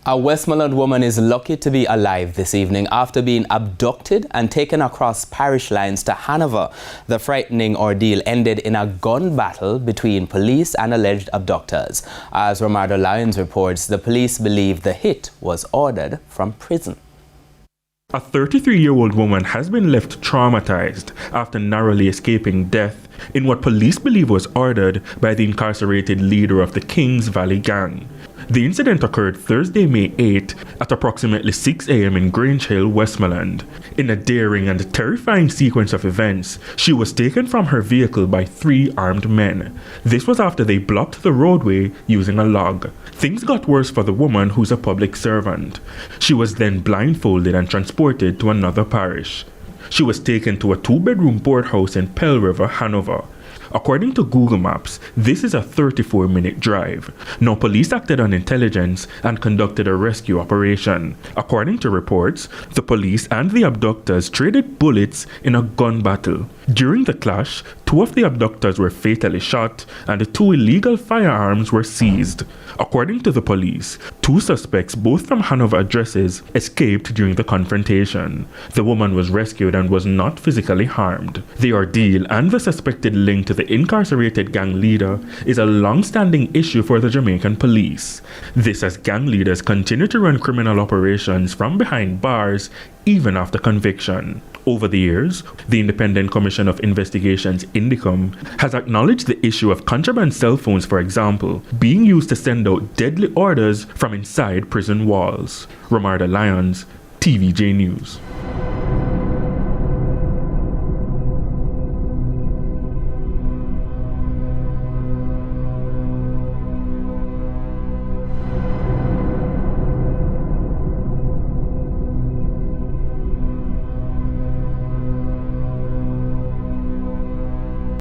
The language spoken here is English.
A Westmoreland woman is lucky to be alive this evening after being abducted and taken across parish lines to Hanover. The frightening ordeal ended in a gun battle between police and alleged abductors. As Romardo Lyons reports, the police believe the hit was ordered from prison. A 33-year-old woman has been left traumatized after narrowly escaping death in what police believe was ordered by the incarcerated leader of the Kings Valley gang. The incident occurred Thursday, May 8 at approximately 6 a.m. in Grange Hill, Westmoreland. In a daring and terrifying sequence of events, she was taken from her vehicle by 3 armed men. This was after they blocked the roadway using a log. Things got worse for the woman, who's a public servant. She was then blindfolded and transported to another parish. She was taken to a 2-bedroom boardhouse in Pell River, Hanover. According to Google Maps, this is a 34-minute drive. Now, police acted on intelligence and conducted a rescue operation. According to reports, the police and the abductors traded bullets in a gun battle. During the clash, 2 of the abductors were fatally shot and 2 illegal firearms were seized. According to the police, 2 suspects, both from Hanover addresses, escaped during the confrontation. The woman was rescued and was not physically harmed. The ordeal and the suspected link to the incarcerated gang leader is a long-standing issue for the Jamaican police. This as gang leaders continue to run criminal operations from behind bars even after conviction. Over the years, the Independent Commission of Investigations Indicom has acknowledged the issue of contraband cell phones, for example, being used to send out deadly orders from inside prison walls. Romardo Lyons, TVJ News.